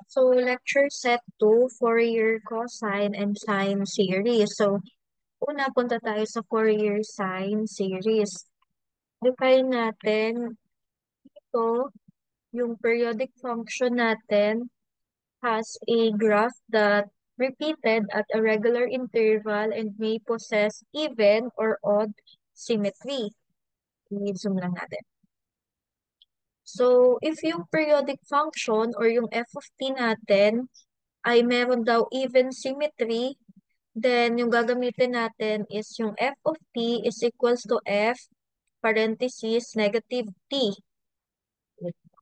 So, lecture set 2, Fourier cosine and sine series. So, una punta tayo sa Fourier sine series. Define natin ito, yung periodic function natin has a graph that repeated at a regular interval and may possess even or odd symmetry. I-zoom lang natin. So, if yung periodic function or yung f of t natin ay meron daw even symmetry, then yung gagamitin natin is yung f of t is equals to f parenthesis negative t.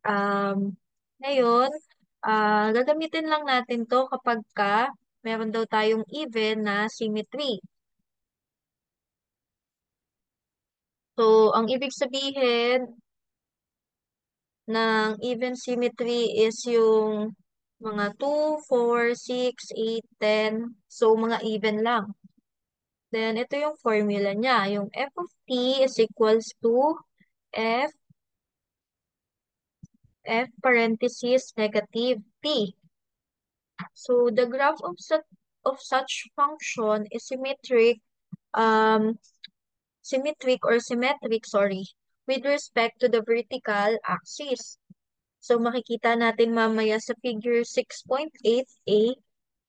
Um, ngayon, gagamitin lang natin to kapag meron daw tayong even na symmetry. So, ang ibig sabihin ng even symmetry is yung mga 2, 4, 6, 8, 10. So, mga even lang. Then, ito yung formula niya. Yung f of t is equals to f, f parenthesis negative t. So, the graph of such function is symmetric, sorry, with respect to the vertical axis. So, makikita natin mamaya sa figure 6.8a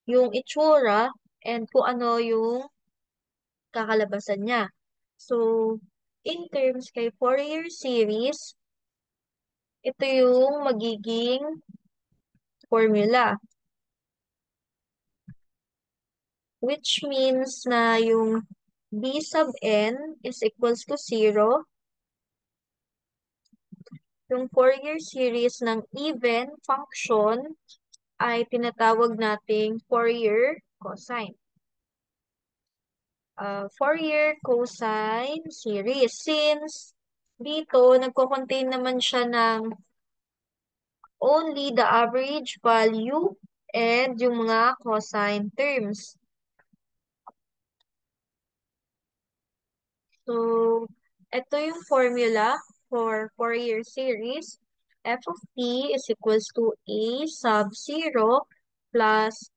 yung itsura and kung ano yung kakalabasan niya. So, in terms kay Fourier series, ito yung magiging formula. Which means na yung b sub n is equals to 0. Yung Fourier series ng even function ay tinatawag nating Fourier cosine. Fourier cosine series. Since dito, nagko-contain naman siya ng only the average value and yung mga cosine terms. So, ito yung formula for Fourier series. F of t is equals to a sub 0 plus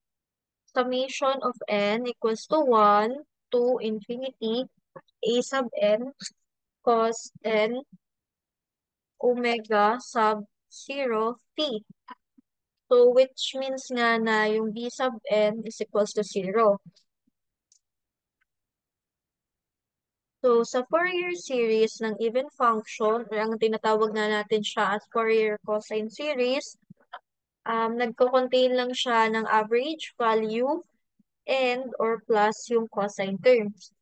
summation of n equals to 1 to infinity a sub n cos n omega sub 0 t. So, which means nga na yung b sub n is equals to 0. So, sa Fourier series ng even function, or ang tinatawag na natin siya as Fourier cosine series, nagko-contain lang siya ng average value and or plus yung cosine terms.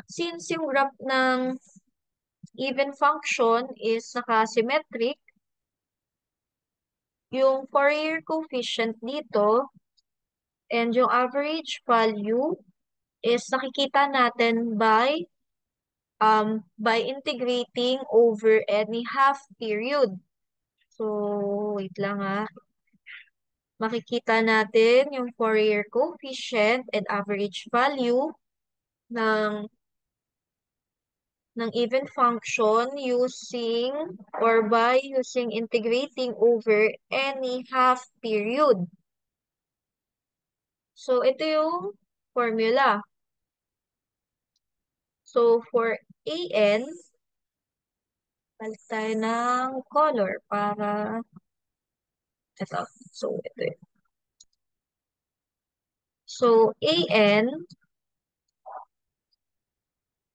Since yung graph ng even function is naka-symmetric, yung Fourier coefficient dito and yung average value is nakikita natin by integrating over any half period. So, wait lang ha. Makikita natin yung Fourier coefficient and average value ng even function using or by using integrating over any half period. So, ito yung formula. So, for an, palit tayo ng color para ito. So, ito yun. So, an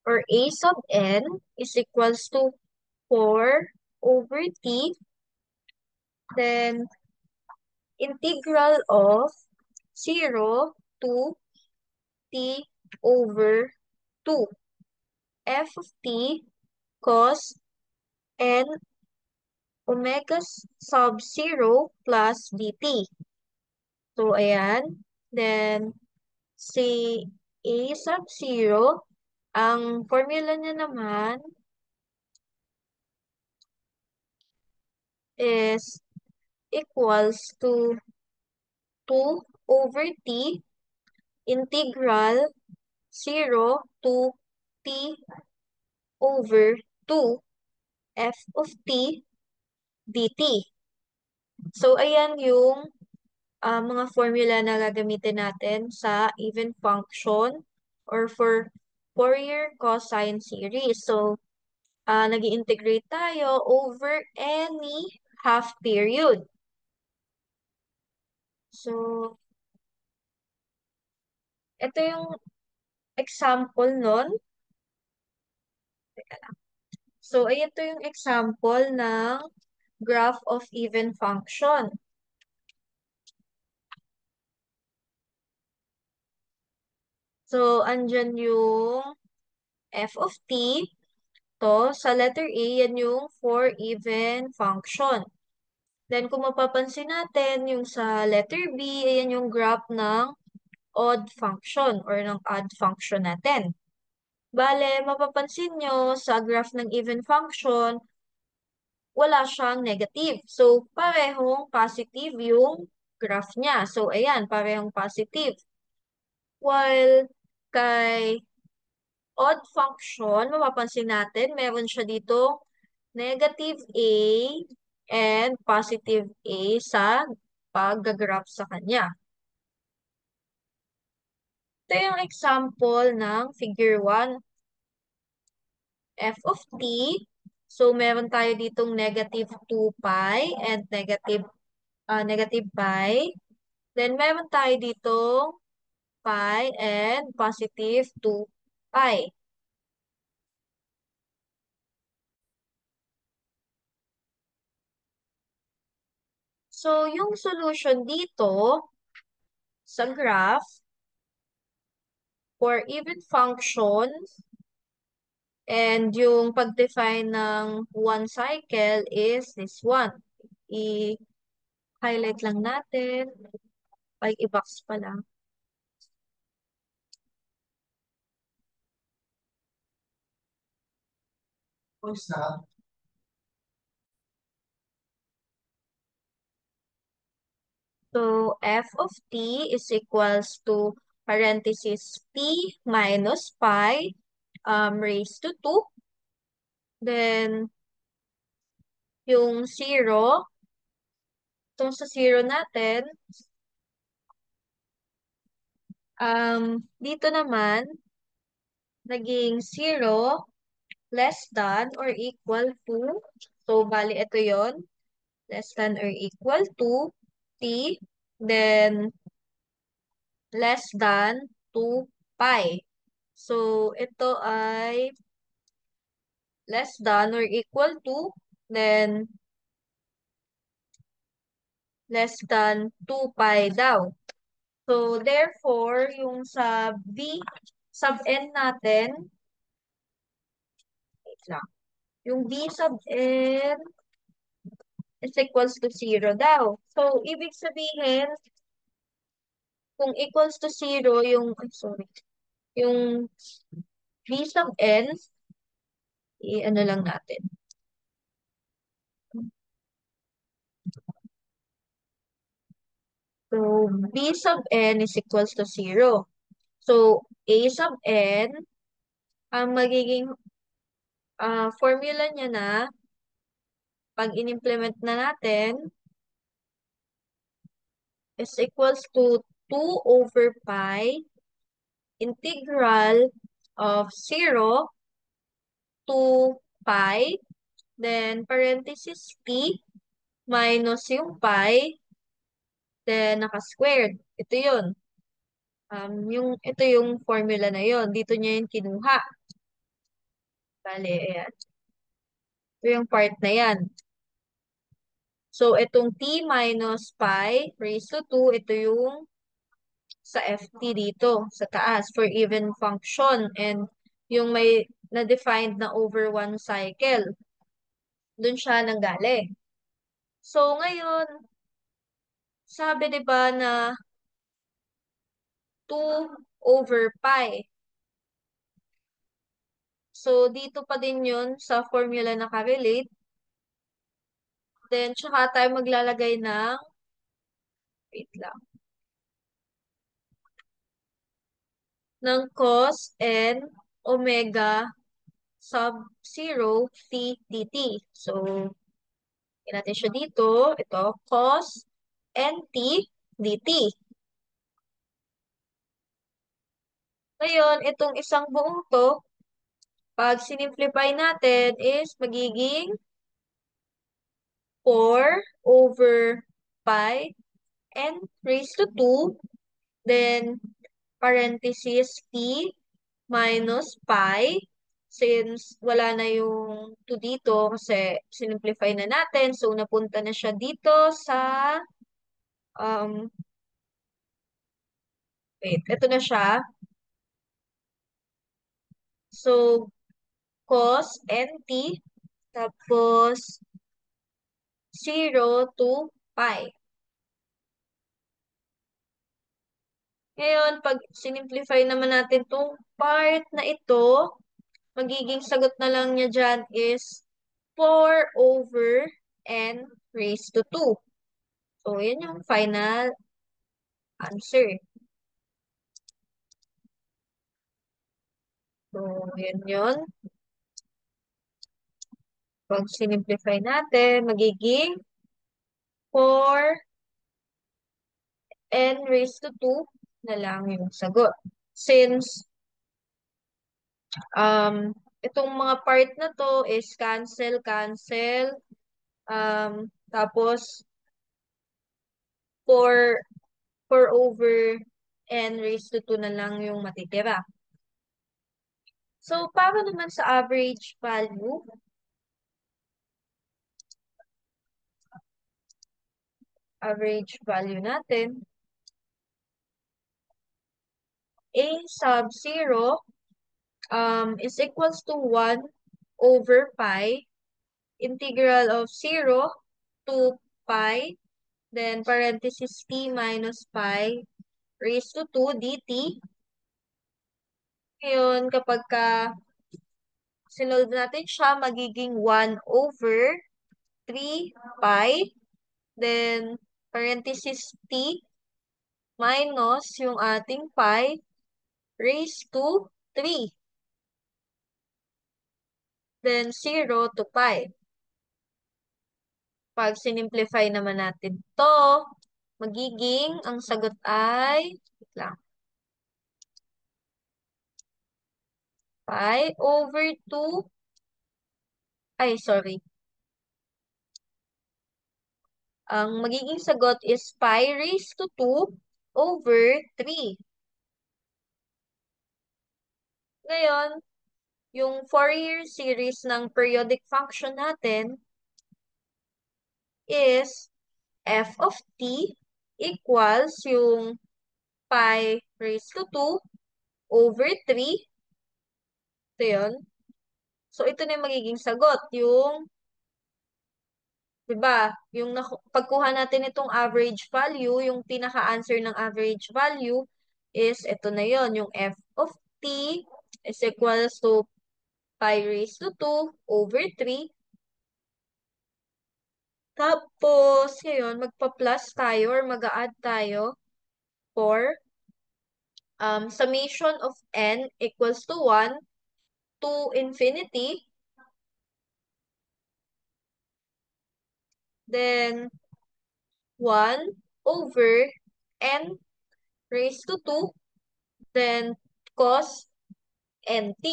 or a sub n is equals to 4 over t, then integral of 0 to t over 2 f of t cos n omega sub 0 plus dt. So, ayan. Then, si a sub 0, ang formula niya naman is equals to 2 over t integral 0 to t over 2 f of t dt. So, ayan yung mga formula na gagamitin natin sa even function or for Fourier cosine series. So, nag integrate tayo over any half period. So, ito yung example nun. Teka lang. So, ito yung example ng graph of even function. So, andyan yung f of t. To, sa letter A, yan yung for even function. Then, kung mapapansin natin, yung sa letter B, ayan yung graph ng odd function or ng odd function natin. Bale, mapapansin nyo sa graph ng even function, wala siyang negative. So, parehong positive yung graph niya. So, ayan, parehong positive. While kay odd function, mapapansin natin, meron siya dito negative A and positive A sa pag-graph sa kanya. Ito yung example ng figure 1, f of t. So, meron tayo ditong negative 2 pi and negative pi. Then, meron tayo ditong pi and positive 2 pi. So, yung solution dito sa graph for even function and yung pag-define ng one cycle is this one. I-highlight lang natin. Ay, i-box pa lang. So, f of t is equals to parenthesis t minus pi raised to 2. Then, yung 0, itong sa 0 natin, dito naman, naging 0 less than or equal to, so, bali, ito yon less than or equal to t, then, less than 2 pi. So, ito ay less than or equal to, then less than 2 pi daw. So, therefore, yung sa b sub n natin, wait lang, yung b sub n is equals to 0 daw. So, ibig sabihin, kung equals to 0, yung, sorry, yung b sub n, i-ano lang natin. So, b sub n is equals to 0. So, a sub n, ang magiging formula niya na, pag in-implement na natin, is equals to 2 over pi integral of 0 to pi, then parenthesis t, minus yung pi, then naka-squared. Ito yun. Ito yung formula na yun. Dito niya yung kinuha. Bale, ayan. Ito yung part na yan. So, itong t minus pi raised to 2, ito yung sa ft dito, sa taas, for even function. And yung may na-defined na over one cycle, dun siya nanggaling. So, ngayon, sabi 'di ba na 2 over pi. So, dito pa din yun sa formula nakarelate. Then, tsaka tayo maglalagay ng, wait lang, ng cos n omega sub 0 t dt. So, Lagyan natin siya dito. Ito, cos nt dt. Ngayon, itong isang buong to, pag sinimplify natin is magiging 4 over pi n raised to 2. Then, parenthesis p minus pi. Since wala na yung 2 dito kasi sinimplify na natin. So, napunta na siya dito sa, um, wait, ito na siya. So, cos nt, tapos 0 to pi. Ngayon, pag sinimplify naman natin itong part na ito, magiging sagot na lang niya dyan is 4 over n raised to 2. So, yun yung final answer. So, yun yun. Pag sinimplify natin, magiging 4 n raised to 2 na lang yung sagot. Since itong mga part na to is cancel, cancel, tapos 4, 4 over n raised to 2 na lang yung matitira. So, para naman sa average value, natin, a sub 0 is equals to 1 over pi, integral of 0 to pi, then parenthesis t minus pi raised to 2 dt. Ngayon, kapag sinolve natin siya, magiging 1 over 3 pi, then parenthesis t minus yung ating pi raised to 3, then 0 to pi. Pag sinimplify naman natin to, magiging, ang sagot ay, wait lang, pi over 2, ay sorry, ang magiging sagot is pi raised to 2 over 3. Ngayon, yung Fourier series ng periodic function natin is f of t equals yung pi raised to 2 over 3. Ito yun. So, ito na yung magiging sagot. Yung, diba, yung pagkuha natin itong average value, yung pinaka-answer ng average value is ito na yon, yung f of t is equals to pi raised to 2 over 3. Tapos, ngayon, magpa-plus tayo or mag-a-add tayo for summation of n equals to 1 to infinity. Then, 1 over n raised to 2. Then, cos nt.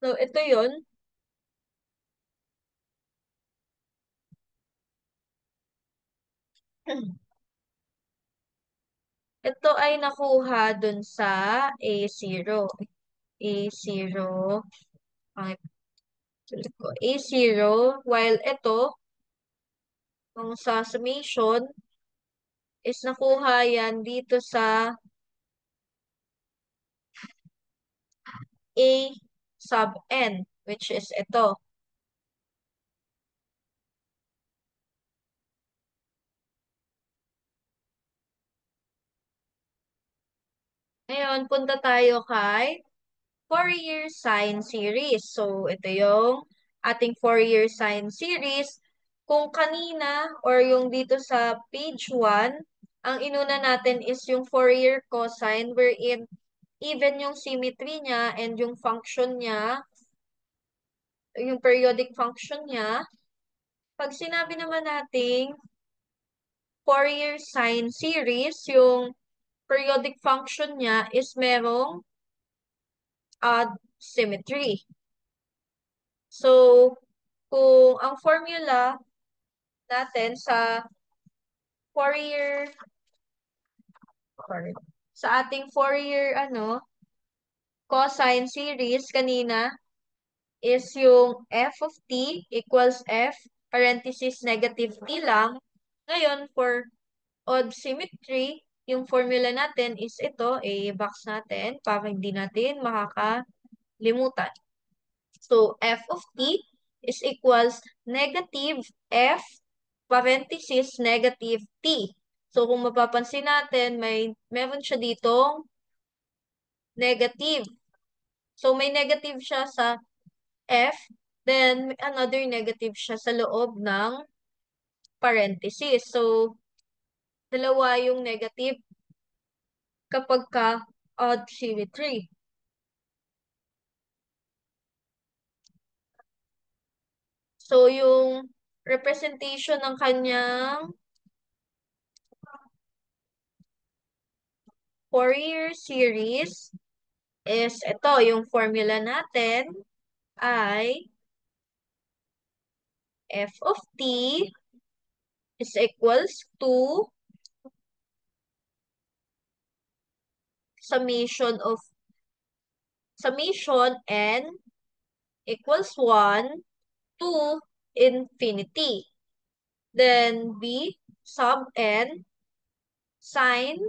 So, ito yun. Ito ay nakuha dun sa A0. A0. Ay, sulit ko. A0. While ito, kung sa summation, is nakuha yan dito sa A sub n, which is ito. Ngayon, punta tayo kay Fourier sine series. So, ito yung ating Fourier sine series. Kung kanina or yung dito sa page 1, ang inuna natin is yung Fourier cosine wherein even yung symmetry niya and yung function niya, yung periodic function niya. Pag sinabi naman nating Fourier sine series, yung periodic function niya is merong odd symmetry. So, kung ang formula natin Fourier, sorry, sa ating Fourier cosine series kanina is yung f of t equals f parenthesis negative t lang. Ngayon, for odd symmetry, yung formula natin is ito, i-box natin para hindi natin makakalimutan. So, f of t is equals negative f parenthesis negative t. So, kung mapapansin natin, meron siya ditong negative. So, may negative siya sa f, then may another negative siya sa loob ng parenthesis. So, dalawa yung negative kapag ka odd symmetry. So, yung representation ng kanyang Fourier series is ito, yung formula natin ay f of t is equals to summation n equals 1 to infinity. Then b sub n sine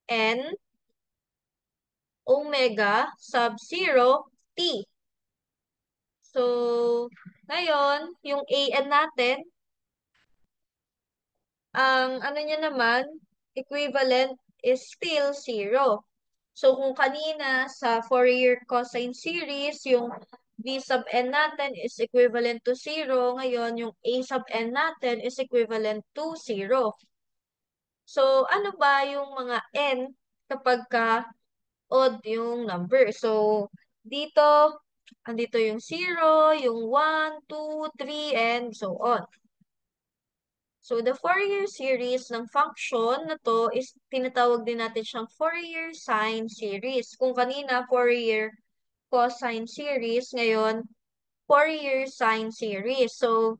n omega sub 0 t. So, ngayon, yung an natin, ang ano niya naman, equivalent is still 0. So, kung kanina sa Fourier cosine series, yung b sub n natin is equivalent to 0. Ngayon, yung a sub n natin is equivalent to 0. So, ano ba yung mga n kapag ka odd yung number? So, dito, andito yung 0, yung 1, 2, 3, and so on. So, the Fourier series ng function na to is tinatawag din natin siyang Fourier sine series. Kung kanina, Fourier cosine series, ngayon, Fourier sine series. So,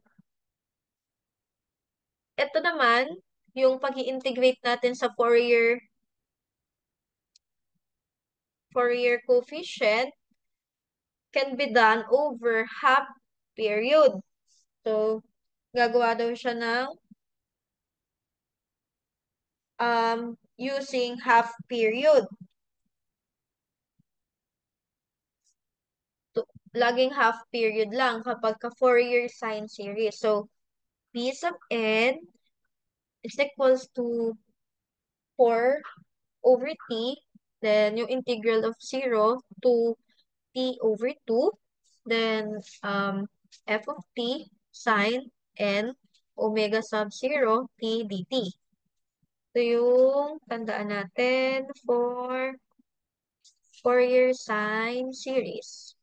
ito naman, yung pag-i-integrate natin sa Fourier coefficient can be done over half period. So, gagawa daw siya ng using half period. Laging half period lang kapag ka Fourier sine series. So, b sub n is equals to 4 over t. Then, yung integral of 0 to t over 2. Then, f of t sine n omega sub 0 t dt. Ito yung tandaan natin for Fourier sine series.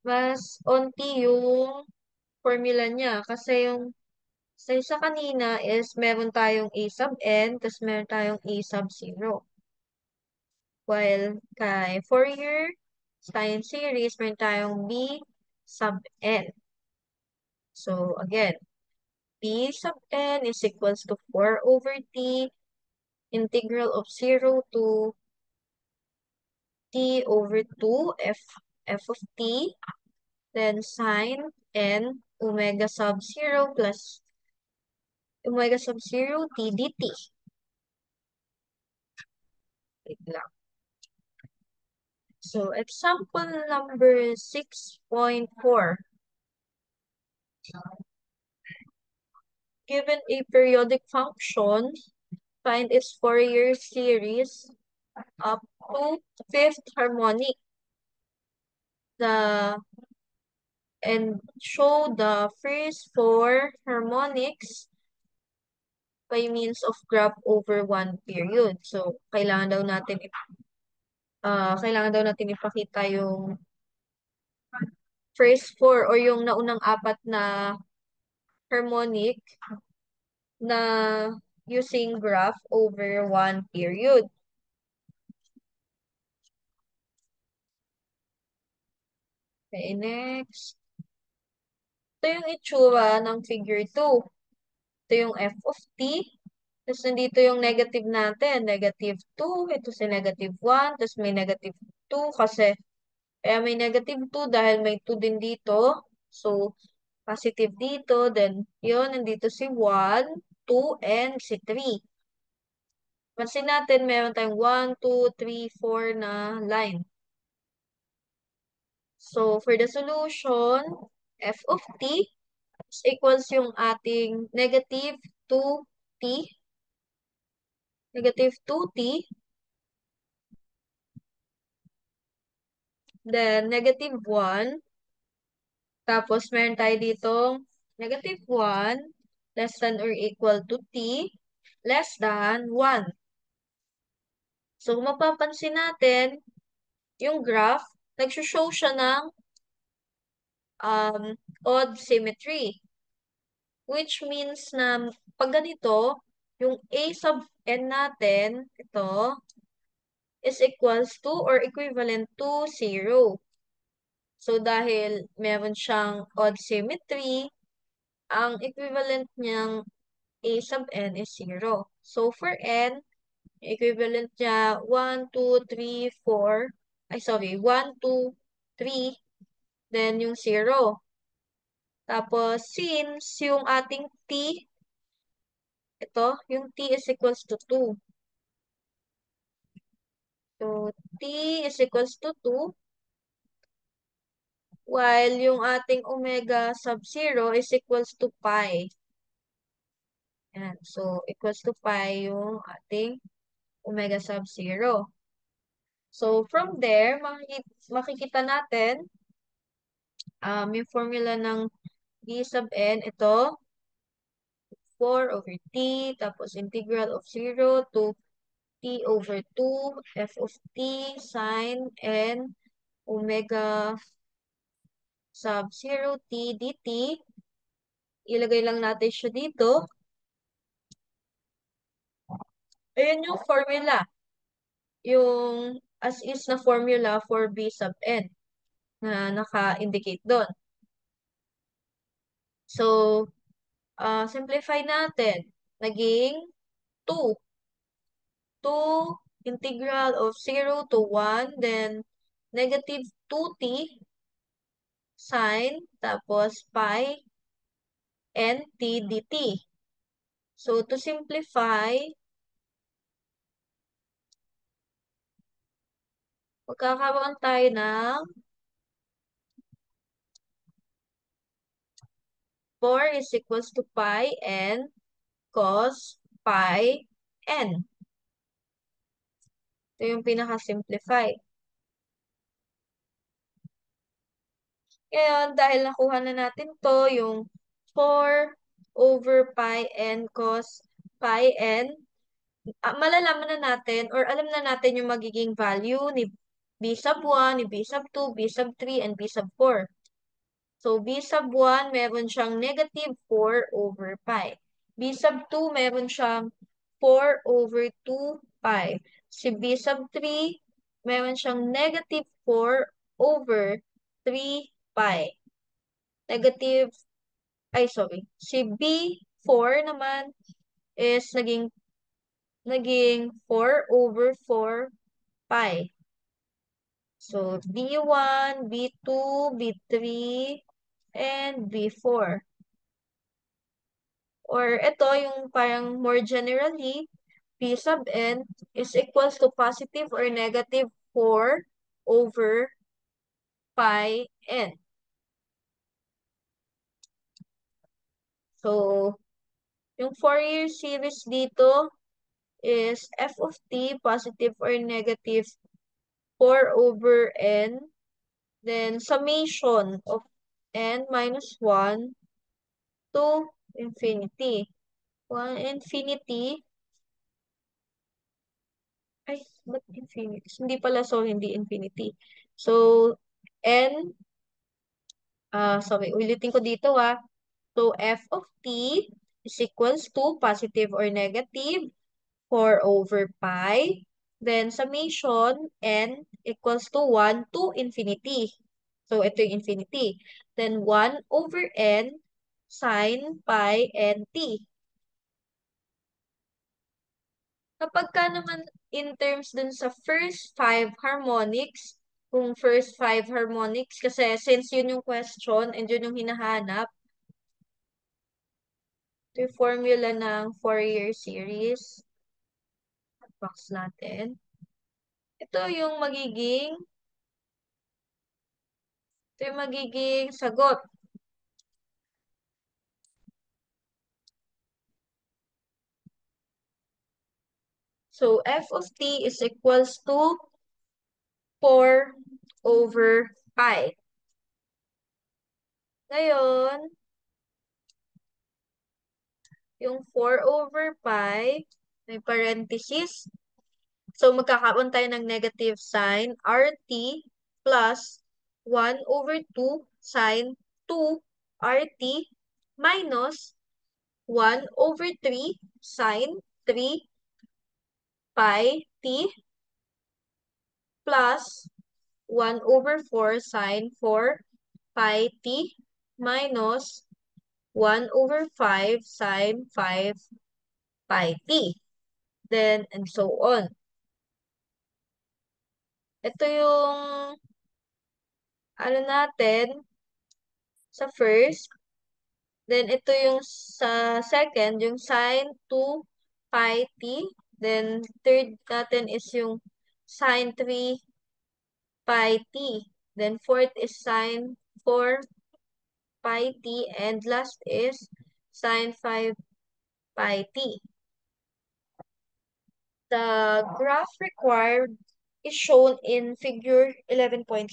Mas onti yung formula niya kasi yung sa isa kanina is meron tayong a sub n tapos meron tayong a sub 0. While kay Fourier sine series, meron tayong b sub n. So, again, b sub n is equals to 4 over t integral of 0 to t over 2 f of t, then sine n omega sub 0 plus omega sub 0 t dt. Wait lang. So, example number 6.4. Given a periodic function, find its Fourier series up to fifth harmonic. The and show the first four harmonics by means of graph over one period. So, kailangan daw natin ipakita yung first four or yung naunang apat na harmonic na using graph over one period. Okay, next. Ito yung itsura ng figure 2. Ito yung f of t. Tapos nandito yung negative natin. Negative 2. Ito si negative 1. Tapos may negative 2 kasi kaya may negative 2 dahil may 2 din dito. So, positive dito. Then, yun, nandito si 1, 2, and si 3. Pansin natin, meron tayong 1, 2, 3, 4 na line. So, for the solution, f of t is equals yung ating negative 2t. Negative 2t. Then, negative 1. Tapos, meron tayo ditong negative 1 less than or equal to t less than 1. So, kung mapapansin natin, yung graph, nag-show siya ng odd symmetry. Which means na pag ganito, yung a sub n natin, ito, is equals to or equivalent to 0. So, dahil meron siyang odd symmetry, ang equivalent niyang a sub n is 0. So, for n, equivalent niya 1, 2, 3, 4. Ay, sorry. 1, 2, 3. Then, yung 0. Tapos, since yung ating t, ito, yung t is equals to 2. So, t is equals to 2. While yung ating omega sub 0 is equals to pi. Yan. So, equals to pi yung ating omega sub 0. So, from there, makikita natin yung formula ng d sub n, ito, 4 over t, tapos integral of 0 to t over 2, f of t, sine n, omega sub 0 t dt. Ilagay lang natin siya dito. Ayan yung formula. Yung as is na formula for b sub n na naka-indicate doon. So, simplify natin. Naging 2. 2 integral of 0 to 1, then negative 2t sine, tapos pi n t dt. So, to simplify, magkakaroon tayo ng 4 is equals to pi n cos pi n. Ito yung pinaka-simplify. Ngayon, dahil nakuha na natin to, yung 4 over pi n cos pi n, malalaman na natin or alam na natin yung magiging value ni b sub 1, ni b sub 2, b sub 3, and b sub 4. So, b sub 1, meron siyang negative 4 over pi. B sub 2, meron siyang 4 over 2 pi. Si b sub 3, meron siyang negative 4 over 3 pi. Negative, ay sorry. Si B4 naman is naging 4 over 4 pi. So, B1, B2, B3, and B4. Or ito, yung parang more generally, P sub n is equals to positive or negative 4 over pi n. So, yung Fourier series dito is f of t, positive or negative 4 over n. Then, summation of n minus 1 to infinity. 1 infinity, ay, ba't infinity? Hindi pala, so hindi infinity. So, n, sorry, ulitin ko dito So, f of t is equals to positive or negative 4 over pi. Then, summation, n equals to 1 to infinity. So, ito yung infinity. Then, 1 over n sine pi n t. Kapag ka naman in terms dun sa first 5 harmonics, kung first 5 harmonics, kasi since yun yung question and yun yung hinahanap, ito yung formula ng Fourier series. Box natin. Ito yung magiging sagot. So, f of t is equals to 4 over pi. Ngayon, yung 4 over pi, may parenthesis. So, magkakaroon tayo ng negative sign, RT plus 1 over 2 sine 2 RT minus 1 over 3 sine 3 pi t plus 1 over 4 sine 4 pi t minus 1 over 5 sine 5 pi t. Then, and so on. Ito yung, ano natin, sa first. Then, ito yung sa second, yung sine 2 pi t. Then, third natin is yung sine 3 pi t. Then, fourth is sine 4 pi t. And last is sine 5 pi t. The graph required is shown in figure 11.6.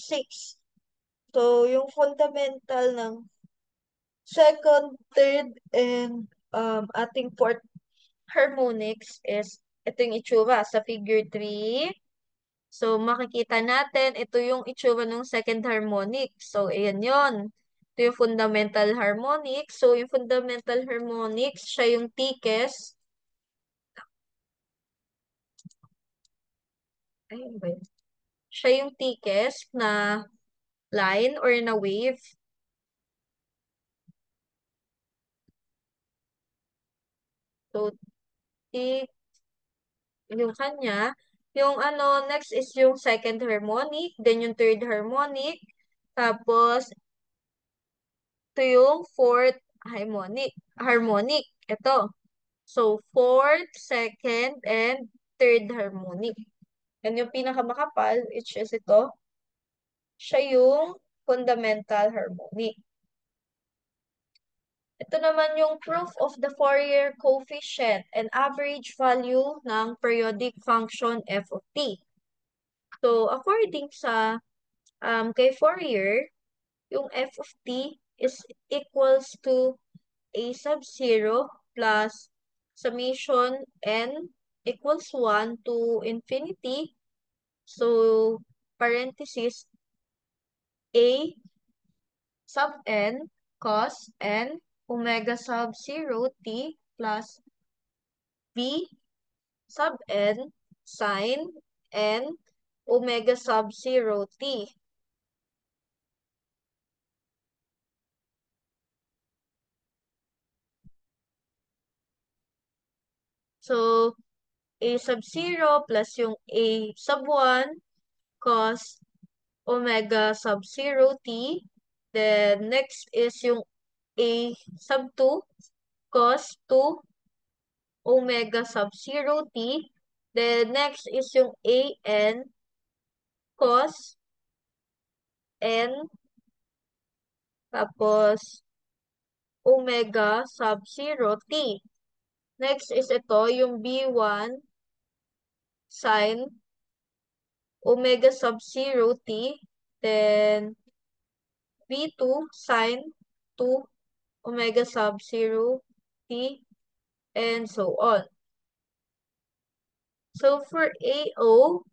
So, yung fundamental ng second, third, and ating fourth harmonics is ito yung itsura sa figure 3. So, makikita natin, ito yung itsura ng second harmonic. So, ayan yon. Ito yung fundamental harmonics. So, yung fundamental harmonics, siya yung thickest. Ayun ba yun? Siya yung thickest na line or na wave. So, thick yung kanya. Yung ano, next is yung second harmonic, then yung third harmonic, tapos ito yung fourth harmonic. Ito. So, fourth, second, and third harmonic. Yan yung pinakamakapal, which is ito. Siya yung fundamental harmonic. Ito naman yung proof of the Fourier coefficient and average value ng periodic function f of t. So, according sa kay Fourier, yung f of t is equals to a sub 0 plus summation n equals 1 to infinity. So, parenthesis, a sub n cos n omega sub 0 t plus b sub n sine n omega sub 0 t. So, a sub 0 plus yung a sub 1 cos omega sub 0 t. Then, next is yung a sub 2 cos 2 omega sub 0 t. Then, next is yung a n cos n tapos omega sub 0 t. Next is ito, yung b1 sine omega sub 0 t. Then, B2 sine 2 omega sub 0 t, and so on. So for AO,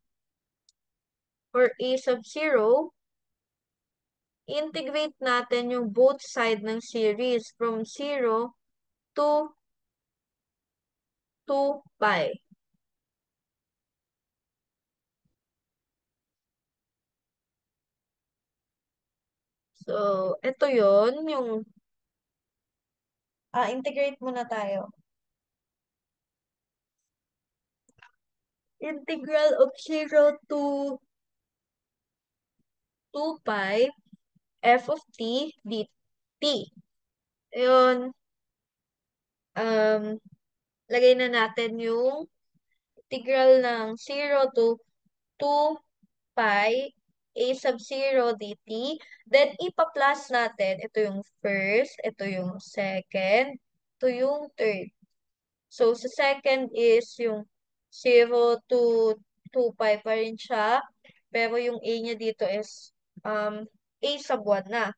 or A sub 0, integrate natin yung both side ng series from 0 to 2 pi. So, ito yon yung, integrate muna tayo. Integral of 0 to 2 pi f of t dt. Ayun, um, lagay na natin yung integral ng 0 to 2 pi a sub 0 dt. Then, ipa-plus natin. Ito yung first, ito yung second, ito yung third. So, sa second is yung 0 to 2 pi pa rin siya. Pero yung a niya dito is a sub 1 na.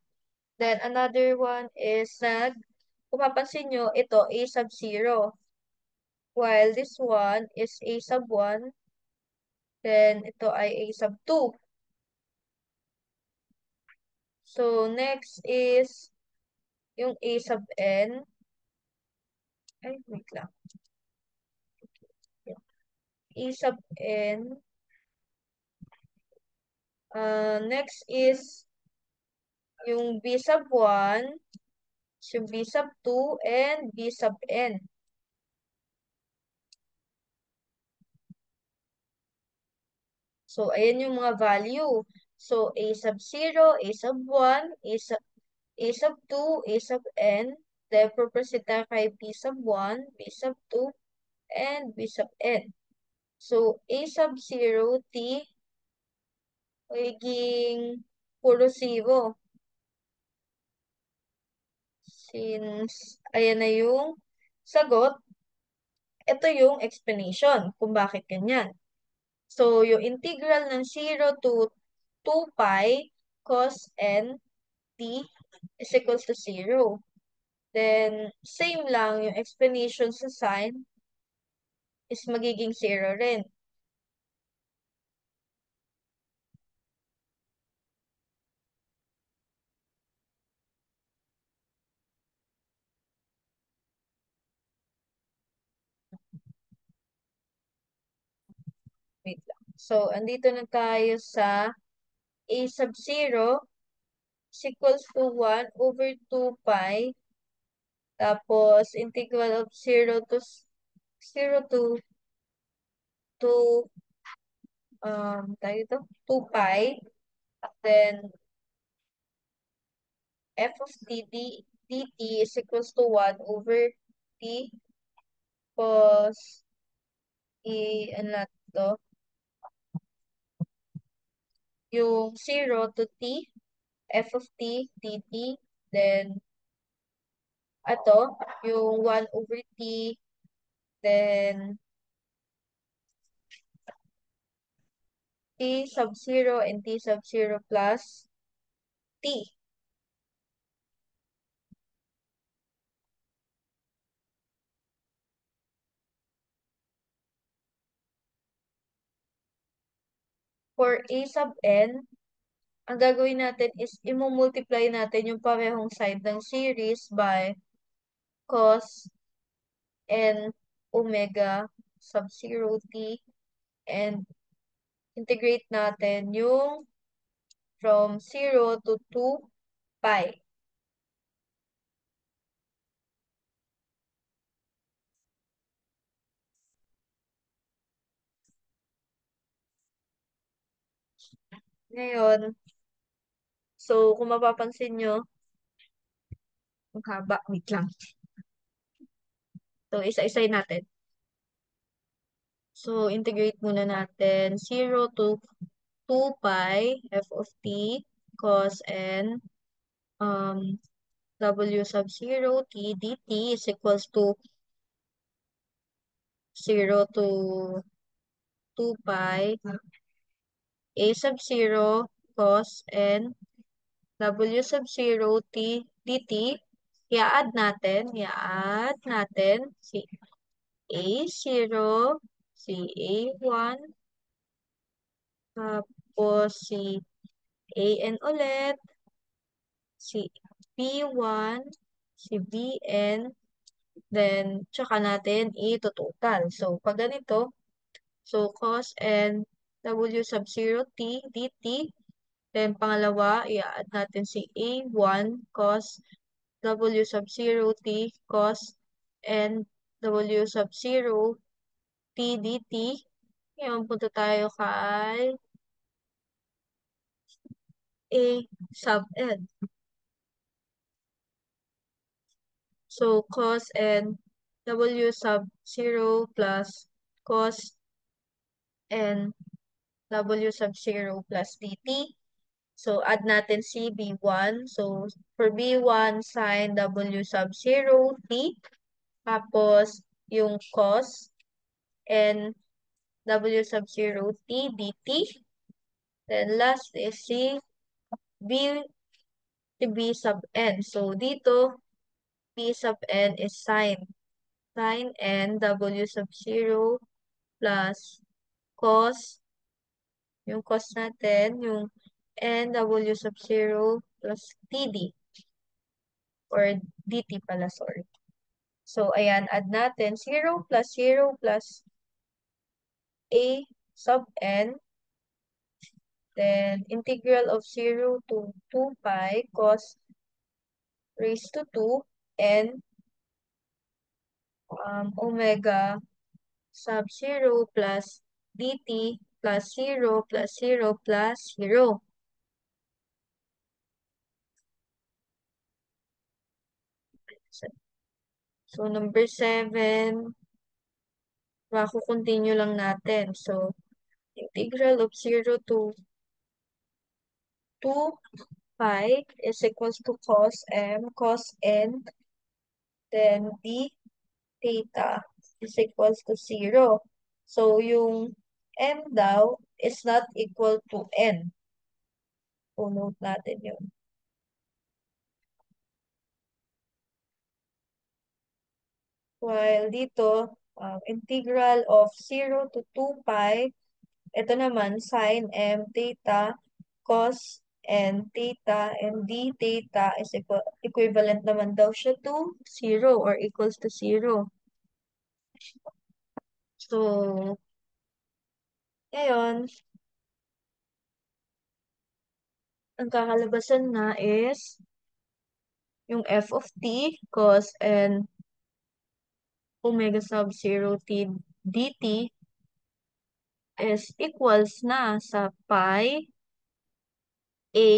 Then, another one is kung mapansin nyo, ito a sub 0. While this one is a sub 1. Then, ito ay a sub 2. So, next is yung a sub n. Ay, wait lang. A sub n. Next is yung b sub 1, yung b sub 2, and b sub n. So, ayan yung mga value. So, a sub 0, a sub 1, a sub 2, a sub n. Then, proportional kay b sub 1, b sub 2, and b sub n. So, a sub 0, t, magiging puro 0. Since, ayan na yung sagot, ito yung explanation kung bakit ganyan. So, yung integral ng 0 to 2 pi cos n t is equals to 0. Then, same lang yung explanation sa sign is magiging 0 rin. Wait lang. So, andito na tayo sa a sub 0 is equals to 1 over 2 pi. Tapos, integral of 0 to tayo ito, 2 pi. Then, f of dt is equals to 1 over t cos ano natin to, yung 0 to t, f of t dt, then, yung 1 over t, then, t sub 0 and t sub 0 plus t. For a sub n, ang gagawin natin is i-multiply natin yung parehong side ng series by cos n omega sub 0 t, and integrate natin yung from 0 to 2 pi. Ngayon, so kung mapapansin nyo, ang haba, wait lang. So, isa-isay natin. So, integrate muna natin 0 to 2 pi f of t cos n w sub 0 t dt is equals to 0 to 2 pi a sub 0 cos n W sub 0 t dt. I-add natin si A0, si A1, tapos si AN ulit, si B1, si BN, then tsaka natin i-total. So, pag ganito, so cos n W sub 0 t dt, then pangalawa, i-add natin si A1 cos W sub 0 t cos n W sub 0 t dt. Ngayon, punta tayo kay A sub n. So, cos n W sub 0 plus cos n W sub 0 plus dt. So, add natin si B1. So, for B1, sin W sub 0 t. Tapos, yung cos n W sub 0 t dt. Then, last is B, si B sub n. So, dito, B sub n is sin n W sub 0 plus cos, yung cos natin, yung n W sub 0 plus TD, or DT pala, sorry. So, ayan, add natin 0 plus 0 plus A sub n, then integral of 0 to 2 pi cos raised to 2 n omega sub 0 plus dt plus 0 plus 0 plus 0. So, number 7, mako-continue lang natin. So, integral of 0 to 2 pi is equals to cos m cos n, then d theta is equals to 0. So, yung m daw is not equal to n. So, note natin yun. While dito, integral of 0 to 2 pi, ito naman, sin m theta cos n theta and d theta is equivalent naman daw siya to 0 or equals to 0. So, ngayon, ang kakalabasan na is yung f of t cos n omega sub 0 t dt is equals na sa pi a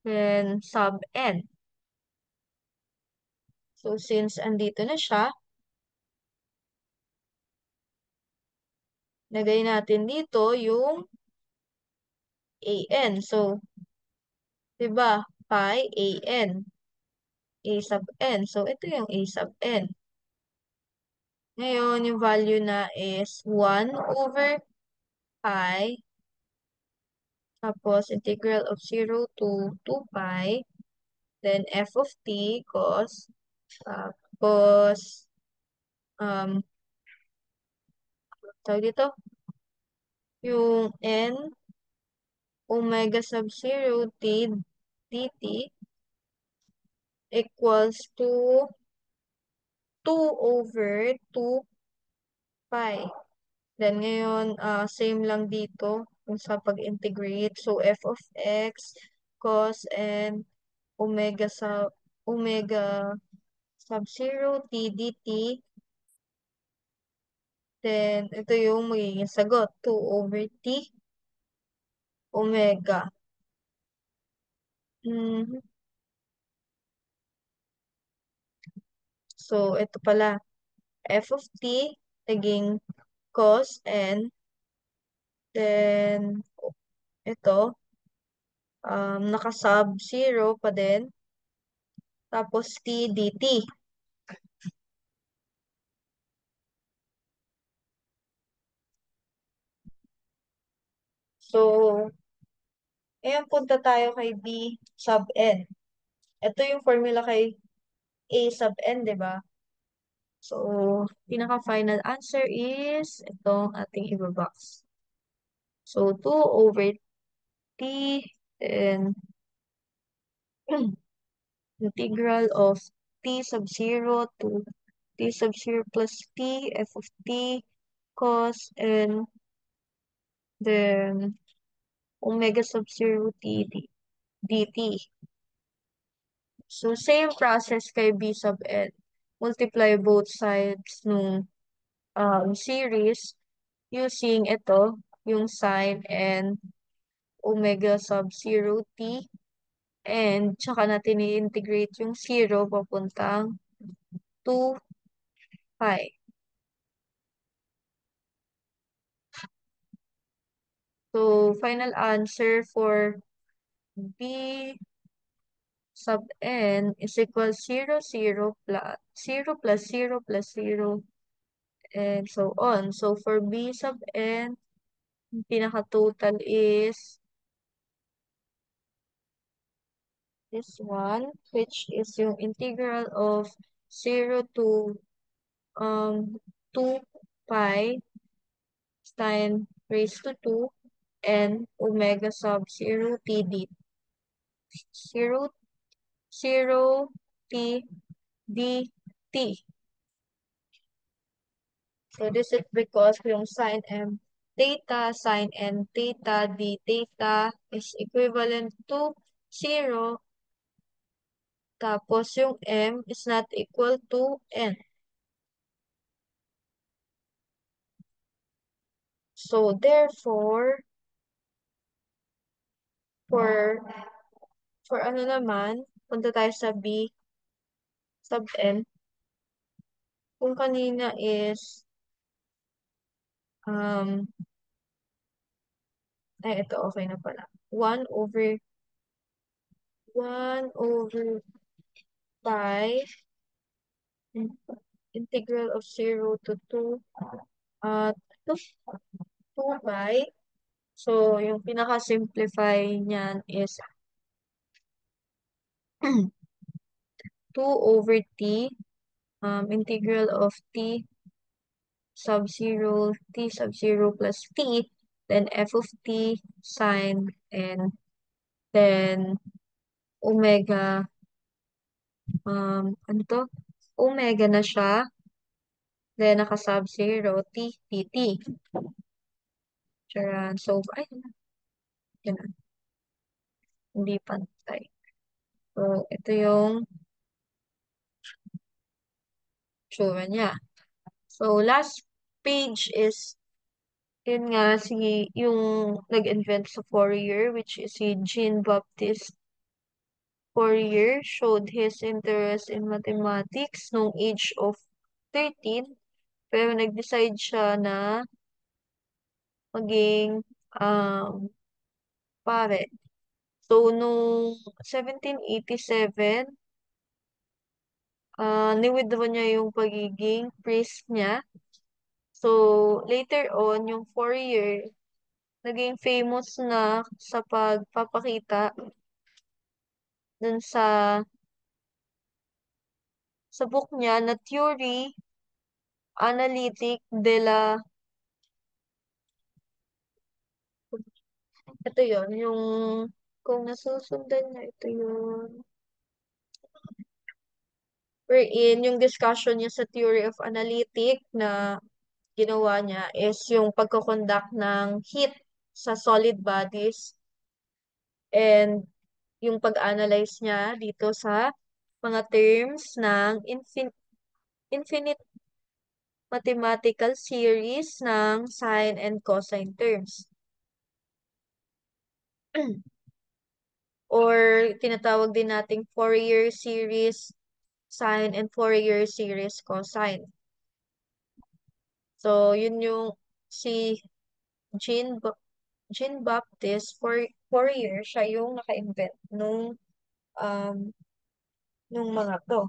then sub n. So, since andito na siya, lagay natin dito yung an. So, diba, pi an, a sub n. So, ito yung a sub n. Ngayon, yung value na is 1 over pi, tapos integral of 0 to 2 pi, then f of t tapos, tawag dito, yung n omega sub 0 t dt equals to 2 over 2 pi. Then ngayon, same lang dito kung sa pag-integrate. So, f of x cos n omega sub 0 t dt. Then, ito yung magiging sagot. 2 over t omega. Mhm. So, ito pala. F of t naging cos n. Then, ito, naka-sub 0 pa din. Tapos t dt. So, Ngayon, punta tayo kay B sub n. Ito yung formula kay A sub n, di ba? So, pinaka-final answer is itong ating ibabox. So, 2 over t and integral of t sub 0 to t sub 0 plus t f of t cos and then omega sub 0 t dt. So, same process kay b sub n. Multiply both sides nung series using ito, yung sine and omega sub 0 t, and tsaka natin i-integrate yung 0 papuntang 2 pi. So, final answer for b sub n is equal 0, 0 plus 0 plus 0 plus 0 and so on. So, for b sub n, pinaka-total is this one, which is yung integral of 0 to 2 pi sine raised to 2 and omega sub 0 t d 0 0 t dt. So this is because yung sine m sine n theta d theta is equivalent to 0, tapos yung m is not equal to n. So therefore, for ano naman, punta tayo sa b sub n. Kung kanina is um ito okay na pala. 1 over pi integral of 0 to 2 uh 2, 2 pi. So yung pinaka-simplify niyan is 2 over t integral of t sub 0 t sub 0 plus t, then f of t sine, and then omega ano to? Omega na siya, then naka-sub 0 t dt. Charan. So, ay, ganun. Hindi pantay. So, ito yung tsura niya. So, last page is, yun nga, yung nag-invent sa Fourier, which is si Jean-Baptiste Fourier, showed his interest in mathematics nung age of 13, pero nag-decide siya na maging pare. So, nung 1787, ni-withdraw niya yung pagiging priest niya. So, later on, yung Fourier, naging famous na sa pagpapakita dun sa book niya na Theory Analytique de la, ito yon yung, kung nasusundan niya, ito yun, wherein yung discussion niya sa Theory of Analytic na ginawa niya is yung pagkoconduct ng heat sa solid bodies, and yung pag-analyze niya dito sa mga terms ng infinite mathematical series ng sine and cosine terms. Or tinatawag din nating Fourier series sine and Fourier series cosine. So, yun yung si Jean, Jean-Baptiste Fourier, siya yung naka-invent um, nung mga to.